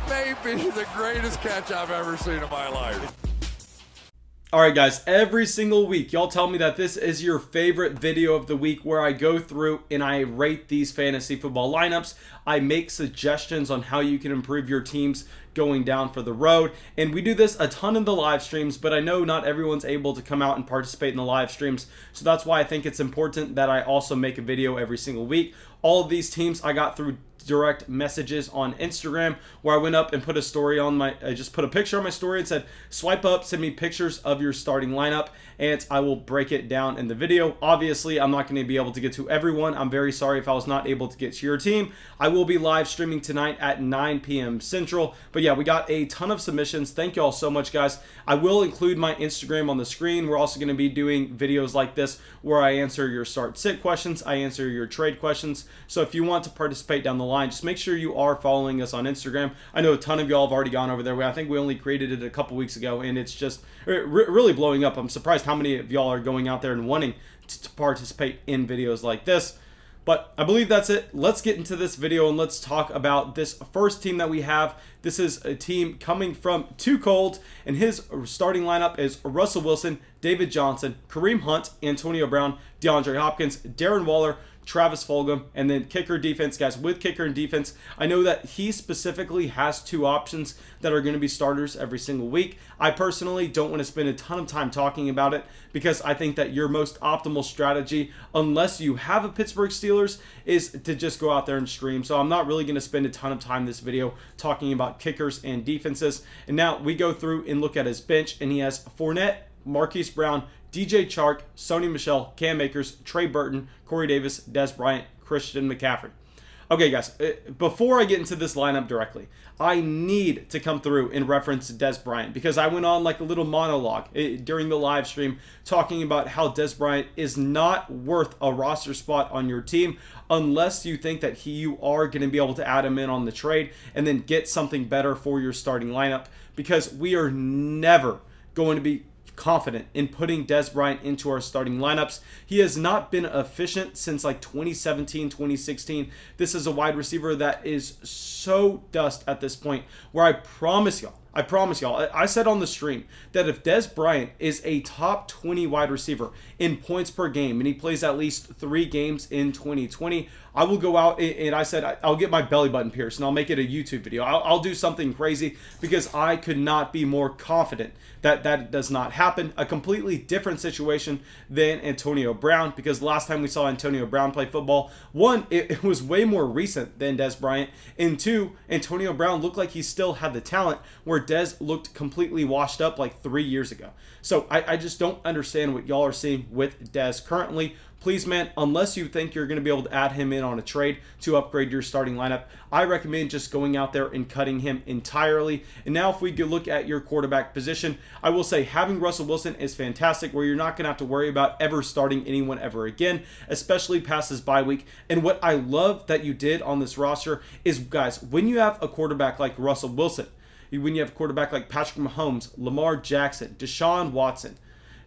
That may be the greatest catch I've ever seen in my life. Alright guys, every single week y'all tell me that this is your favorite video of the week where I go through and I rate these fantasy football lineups. I make suggestions on how you can improve your teams going down for the road, and we do this a ton in the live streams, but I know not everyone's able to come out and participate in the live streams, so that's why I think it's important that I also make a video every single week. All of these teams I got through direct messages on Instagram, where I went up and put a story on I just put a picture on my story and said, swipe up, send me pictures of your starting lineup, and I will break it down in the video. Obviously, I'm not going to be able to get to everyone. I'm very sorry if I was not able to get to your team. I will be live streaming tonight at 9 p.m. Central. But yeah, we got a ton of submissions. Thank you all so much, guys. I will include my Instagram on the screen. We're also going to be doing videos like this where I answer your start-sit questions. I answer your trade questions. So if you want to participate down the line, just make sure you are following us on Instagram. I know a ton of y'all have already gone over there. I think we only created it a couple weeks ago, and it's just really blowing up. I'm surprised how many of y'all are going out there and wanting to participate in videos like this. But I believe that's it. Let's get into this video and let's talk about this first team that we have. This is a team coming from Too Cold, and his starting lineup is Russell Wilson, David Johnson, Kareem Hunt, Antonio Brown, DeAndre Hopkins, Darren Waller, Travis Fulgham, and then kicker defense. Guys, with kicker and defense, I know that he specifically has two options that are going to be starters every single week. I personally don't want to spend a ton of time talking about it because I think that your most optimal strategy, unless you have a Pittsburgh Steelers, is to just go out there and stream. So I'm not really going to spend a ton of time in this video talking about kickers and defenses. And now we go through and look at his bench, and he has Fournette, Marquise Brown, DJ Chark, Sony Michel, Cam Akers, Trey Burton, Corey Davis, Dez Bryant, Christian McCaffrey. Okay, guys, before I get into this lineup directly, I need to come through and reference Dez Bryant because I went on like a little monologue during the live stream talking about how Dez Bryant is not worth a roster spot on your team unless you think that you are going to be able to add him in on the trade and then get something better for your starting lineup, because we are never going to be confident in putting Dez Bryant into our starting lineups. He has not been efficient since like 2017, 2016. This is a wide receiver that is so dust at this point, where I promise y'all, I said on the stream that if Dez Bryant is a top 20 wide receiver in points per game and he plays at least 3 games in 2020, I will go out and I said I'll get my belly button pierced and I'll make it a YouTube video. I'll do something crazy because I could not be more confident that that does not happen. A completely different situation than Antonio Brown, because last time we saw Antonio Brown play football, one, it was way more recent than Dez Bryant, and two, Antonio Brown looked like he still had the talent where Dez looked completely washed up like 3 years ago. So I just don't understand what y'all are seeing with Dez currently. Please, man, unless you think you're going to be able to add him in on a trade to upgrade your starting lineup, I recommend just going out there and cutting him entirely. And now if we could look at your quarterback position, I will say having Russell Wilson is fantastic, where you're not going to have to worry about ever starting anyone ever again, especially past his bye week. And what I love that you did on this roster is, guys, when you have a quarterback like Russell Wilson, when you have a quarterback like Patrick Mahomes, Lamar Jackson, Deshaun Watson,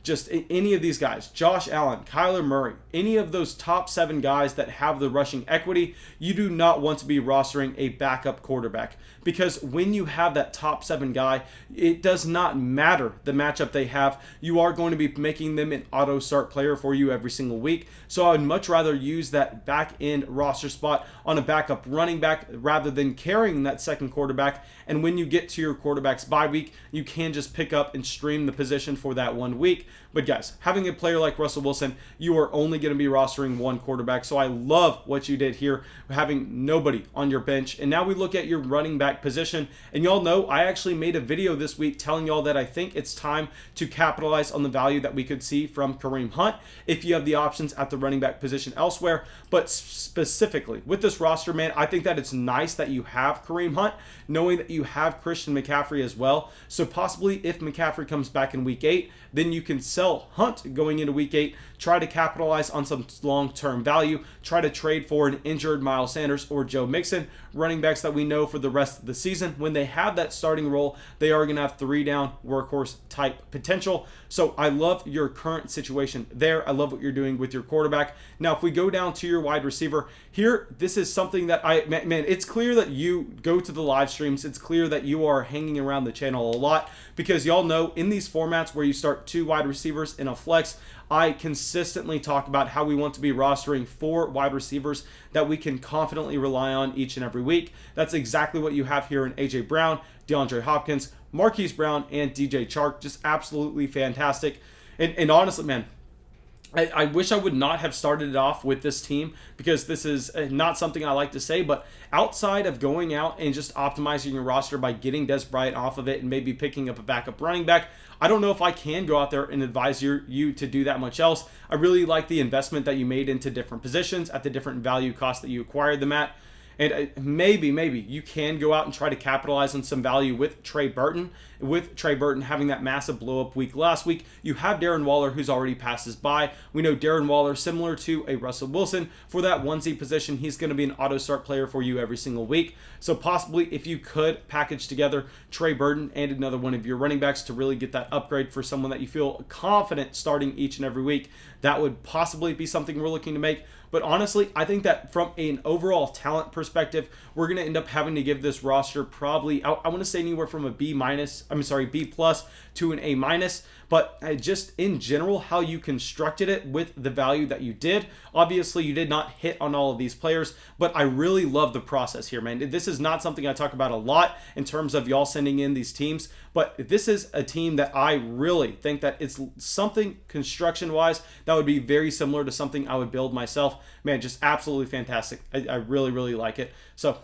just any of these guys, Josh Allen, Kyler Murray, any of those top 7 guys that have the rushing equity, you do not want to be rostering a backup quarterback, because when you have that top 7 guy, it does not matter the matchup they have. You are going to be making them an auto start player for you every single week. So I would much rather use that back end roster spot on a backup running back rather than carrying that second quarterback. And when you get to your quarterback's bye week, you can just pick up and stream the position for that 1 week. But guys, having a player like Russell Wilson, you are only going to be rostering one quarterback. So I love what you did here, having nobody on your bench. And now we look at your running back position. And y'all know I actually made a video this week telling y'all that I think it's time to capitalize on the value that we could see from Kareem Hunt if you have the options at the running back position elsewhere. But specifically with this roster, man, I think that it's nice that you have Kareem Hunt, knowing that you have Christian McCaffrey as well. So possibly if McCaffrey comes back in week 8, then you can can sell Hunt going into week 8, try to capitalize on some long-term value, try to trade for an injured Miles Sanders or Joe Mixon, running backs that we know for the rest of the season. When they have that starting role, they are going to have 3-down workhorse type potential. So I love your current situation there. I love what you're doing with your quarterback. Now, if we go down to your wide receiver here, this is something that man, it's clear that you go to the live streams. It's clear that you are hanging around the channel a lot, because y'all know in these formats where you start 2 wide receivers in a flex, I consistently talk about how we want to be rostering 4 wide receivers that we can confidently rely on each and every week. That's exactly what you have here in AJ Brown, DeAndre Hopkins, Marquise Brown, and DJ Chark. Just absolutely fantastic. And honestly, man, I wish I would not have started it off with this team, because this is not something I like to say, but outside of going out and just optimizing your roster by getting Des Bryant off of it and maybe picking up a backup running back, I don't know if I can go out there and advise you to do that much else. I really like the investment that you made into different positions at the different value cost that you acquired them at. And maybe you can go out and try to capitalize on some value with Trey Burton. With Trey Burton having that massive blow-up week last week, you have Darren Waller, who's already passes by. We know Darren Waller, similar to a Russell Wilson, for that onesie position, he's going to be an auto-start player for you every single week. So possibly if you could package together Trey Burton and another one of your running backs to really get that upgrade for someone that you feel confident starting each and every week, that would possibly be something we're looking to make. But honestly, I think that from an overall talent perspective, we're going to end up having to give this roster probably, I want to say anywhere from a B+ to an A-. But just in general, how you constructed it with the value that you did. Obviously, you did not hit on all of these players, but I really love the process here, man. This is not something I talk about a lot in terms of y'all sending in these teams, but this is a team that I really think that it's something construction-wise that would be very similar to something I would build myself. Man, just absolutely fantastic. I really, really like it. So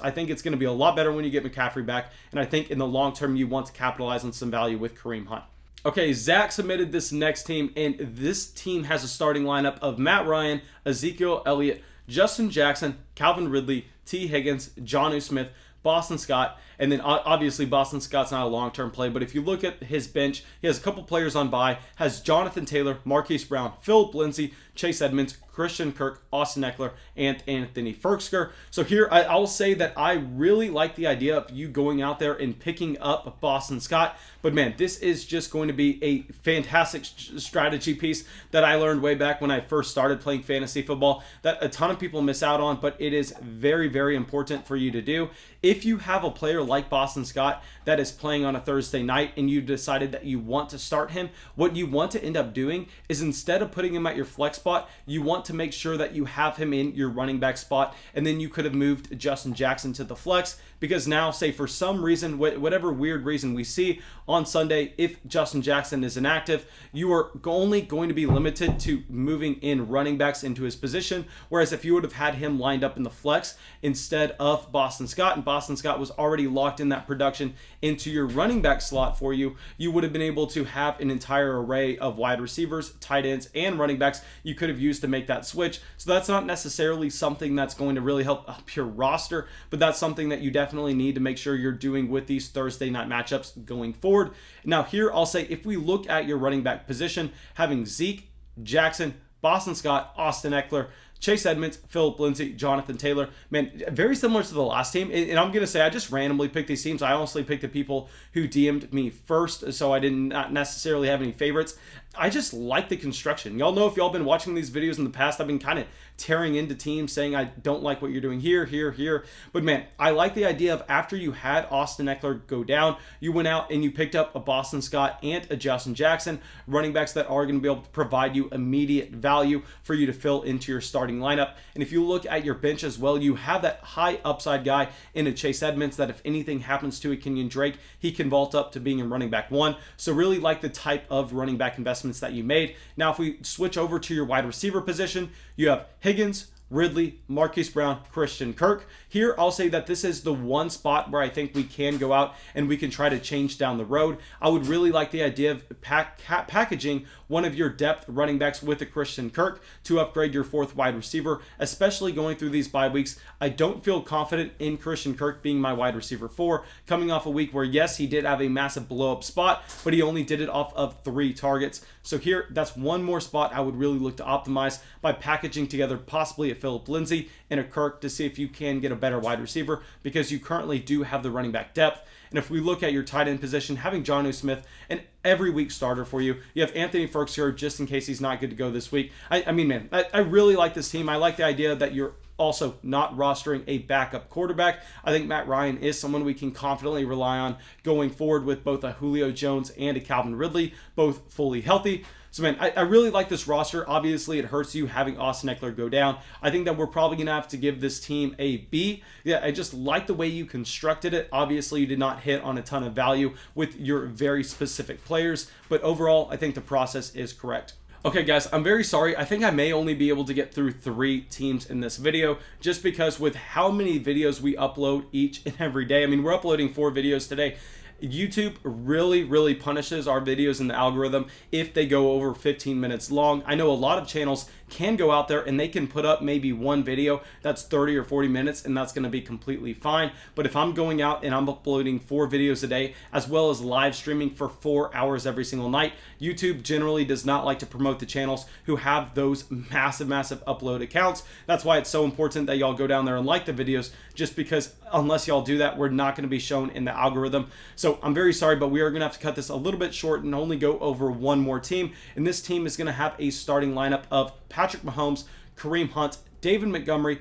I think it's going to be a lot better when you get McCaffrey back, and I think in the long term, you want to capitalize on some value with Kareem Hunt. Okay, Zach submitted this next team, and this team has a starting lineup of Matt Ryan, Ezekiel Elliott, Justin Jackson, Calvin Ridley, T. Higgins, Jonnu Smith, Boston Scott, and then obviously Boston Scott's not a long-term play, but if you look at his bench, he has a couple players on bye, has Jonathan Taylor, Marquise Brown, Philip Lindsay, Chase Edmonds, Christian Kirk, Austin Eckler, and Anthony Firkser. So here, I will say that I really like the idea of you going out there and picking up Boston Scott. But man, this is just going to be a fantastic strategy piece that I learned way back when I first started playing fantasy football that a ton of people miss out on, but it is very, very important for you to do. If you have a player like Boston Scott that is playing on a Thursday night and you decided that you want to start him, what you want to end up doing is instead of putting him at your flex spot, you want to make sure that you have him in your running back spot, and then you could have moved Justin Jackson to the flex, because now, say for some reason, whatever weird reason we see on Sunday, if Justin Jackson is inactive, you are only going to be limited to moving in running backs into his position, whereas if you would have had him lined up in the flex instead of Boston Scott, and Boston Scott was already locked in that production into your running back slot for you, you would have been able to have an entire array of wide receivers, tight ends, and running backs you could have used to make that switch. So that's not necessarily something that's going to really help up your roster, but that's something that you definitely need to make sure you're doing with these Thursday night matchups going forward. Now here, I'll say if we look at your running back position, having Zeke, Jackson, Boston Scott, Austin Eckler, Chase Edmonds, Philip Lindsay, Jonathan Taylor, man, very similar to the last team. And I'm going to say I just randomly picked these teams. I honestly picked the people who DM'd me first, so I didn't necessarily have any favorites. I just like the construction. Y'all know, if y'all been watching these videos in the past, I've been kind of tearing into teams saying I don't like what you're doing here. But man, I like the idea of after you had Austin Eckler go down, you went out and you picked up a Boston Scott and a Justin Jackson, running backs that are going to be able to provide you immediate value for you to fill into your starting lineup. And if you look at your bench as well, you have that high upside guy in a Chase Edmonds that if anything happens to a Kenyon Drake, he can vault up to being a running back 1. So really like the type of running back investments that you made. Now, if we switch over to your wide receiver position, you have Higgins, Ridley, Marquise Brown, Christian Kirk. Here, I'll say that this is the one spot where I think we can go out and we can try to change down the road. I would really like the idea of packaging one of your depth running backs with a Christian Kirk to upgrade your fourth wide receiver, especially going through these bye weeks. I don't feel confident in Christian Kirk being my wide receiver 4, coming off a week where, yes, he did have a massive blow-up spot, but he only did it off of 3 targets. So here, that's one more spot I would really look to optimize by packaging together possibly a Phillip Lindsay and a Kirk to see if you can get a better wide receiver, because you currently do have the running back depth. And if we look at your tight end position, having Jonnu Smith an every week starter for you, you have Anthony Ferks here just in case he's not good to go this week. I mean, man, I really like this team. I like the idea that you're also not rostering a backup quarterback. I think Matt Ryan is someone we can confidently rely on going forward with both a Julio Jones and a Calvin Ridley, both fully healthy. So, man, I really like this roster. Obviously, it hurts you having Austin Eckler go down. I think that we're probably going to have to give this team a B. Yeah, I just like the way you constructed it. Obviously, you did not hit on a ton of value with your very specific players, but overall, I think the process is correct. Okay, guys, I'm very sorry. I think I may only be able to get through 3 teams in this video, just because with how many videos we upload each and every day. I mean, we're uploading 4 videos today. YouTube really punishes our videos in the algorithm if they go over 15 minutes long. I know a lot of channels can go out there and they can put up maybe one video that's 30 or 40 minutes, and that's going to be completely fine. But if I'm going out and I'm uploading 4 videos a day, as well as live streaming for 4 hours every single night, YouTube generally does not like to promote the channels who have those massive upload accounts. That's why it's so important that y'all go down there and like the videos, just because unless y'all do that, we're not going to be shown in the algorithm. So I'm very sorry, but we are going to have to cut this a little bit short and only go over one more team. And this team is going to have a starting lineup of Patrick Mahomes, Kareem Hunt, David Montgomery,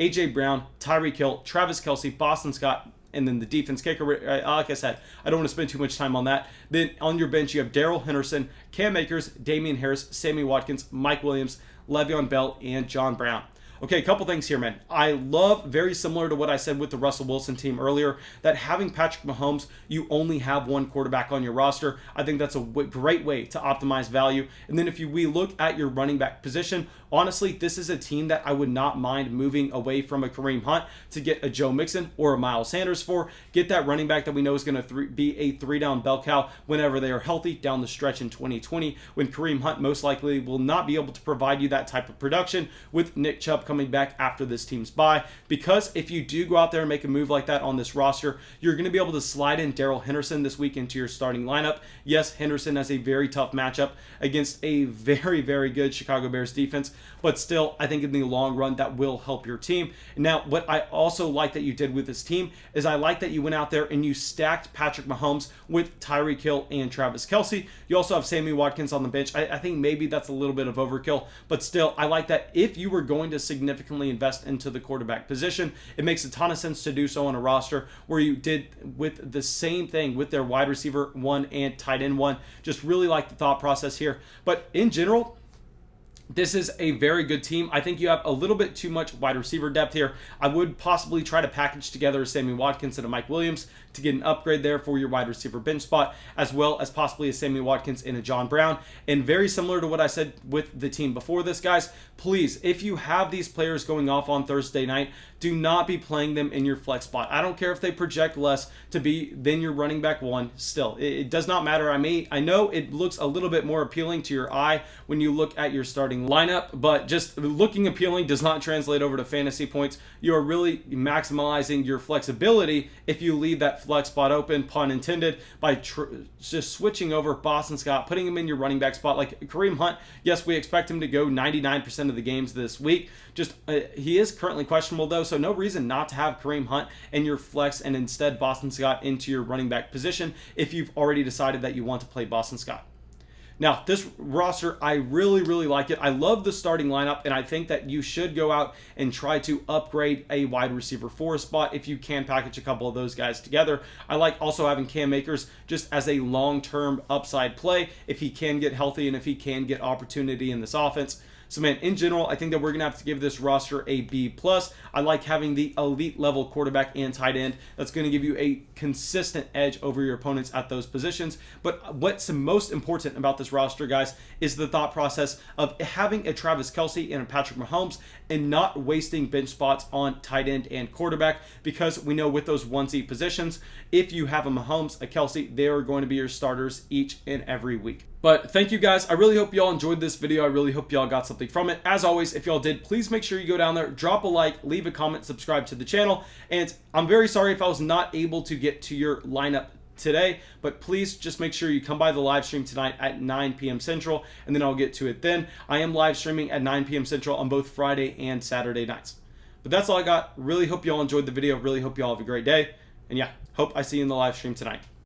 A.J. Brown, Tyreek Hill, Travis Kelce, Boston Scott, and then the defense kicker. Like I said, I don't want to spend too much time on that. Then on your bench, you have Darrell Henderson, Cam Akers, Damian Harris, Sammy Watkins, Mike Williams, Le'Veon Bell, and John Brown. Okay, a couple things here, man. I love, very similar to what I said with the Russell Wilson team earlier, that having Patrick Mahomes, you only have one quarterback on your roster. I think that's a great way to optimize value. And then if we look at your running back position, honestly, this is a team that I would not mind moving away from a Kareem Hunt to get a Joe Mixon or a Miles Sanders for. Get that running back that we know is going to be a 3-down bell cow whenever they are healthy down the stretch in 2020, when Kareem Hunt most likely will not be able to provide you that type of production with Nick Chubb coming back after this team's bye. Because if you do go out there and make a move like that on this roster, you're going to be able to slide in Darrell Henderson this week into your starting lineup. Yes, Henderson has a very tough matchup against a very good Chicago Bears defense, but still, I think in the long run, that will help your team. Now, what I also like that you did with this team is I like that you went out there and you stacked Patrick Mahomes with Tyreek Hill and Travis Kelce. You also have Sammy Watkins on the bench. I think maybe that's a little bit of overkill, but still, I like that if you were going to significantly invest into the quarterback position, it makes a ton of sense to do so on a roster where you did with the same thing with their wide receiver 1 and tight end 1. Just really like the thought process here. But in general, this is a very good team. I think you have a little bit too much wide receiver depth here. I would possibly try to package together a Sammy Watkins and a Mike Williams to get an upgrade there for your wide receiver bench spot, as well as possibly a Sammy Watkins and a John Brown. And very similar to what I said with the team before this, guys, please, if you have these players going off on Thursday night, do not be playing them in your flex spot. I don't care if they project less to be than your running back 1. Still, it does not matter. I know it looks a little bit more appealing to your eye when you look at your starting lineup, but just looking appealing does not translate over to fantasy points. You are really maximizing your flexibility if you leave that flex spot open, pun intended, by just switching over Boston Scott, putting him in your running back spot. Like Kareem Hunt, yes, we expect him to go 99% of the games this week. Just he is currently questionable though, so no reason not to have Kareem Hunt in your flex and instead Boston Scott into your running back position if you've already decided that you want to play Boston Scott. Now, this roster, I really like it. I love the starting lineup, and I think that you should go out and try to upgrade a wide receiver 4 spot if you can package a couple of those guys together. I like also having Cam Akers just as a long-term upside play if he can get healthy and if he can get opportunity in this offense. So man, in general, I think that we're gonna have to give this roster a B+. I like having the elite level quarterback and tight end. That's gonna give you a consistent edge over your opponents at those positions. But what's most important about this roster, guys, is the thought process of having a Travis Kelce and a Patrick Mahomes and not wasting bench spots on tight end and quarterback, because we know with those 1C positions, if you have a Mahomes, a Kelce, they are going to be your starters each and every week. But thank you guys. I really hope y'all enjoyed this video. I really hope y'all got something from it. As always, if y'all did, please make sure you go down there, drop a like, leave a comment, subscribe to the channel. And I'm very sorry if I was not able to get to your lineup today, but please just make sure you come by the live stream tonight at 9 p.m. Central, and then I'll get to it then. I am live streaming at 9 p.m. Central on both Friday and Saturday nights. But that's all I got. Really hope y'all enjoyed the video. Really hope y'all have a great day. And yeah, hope I see you in the live stream tonight.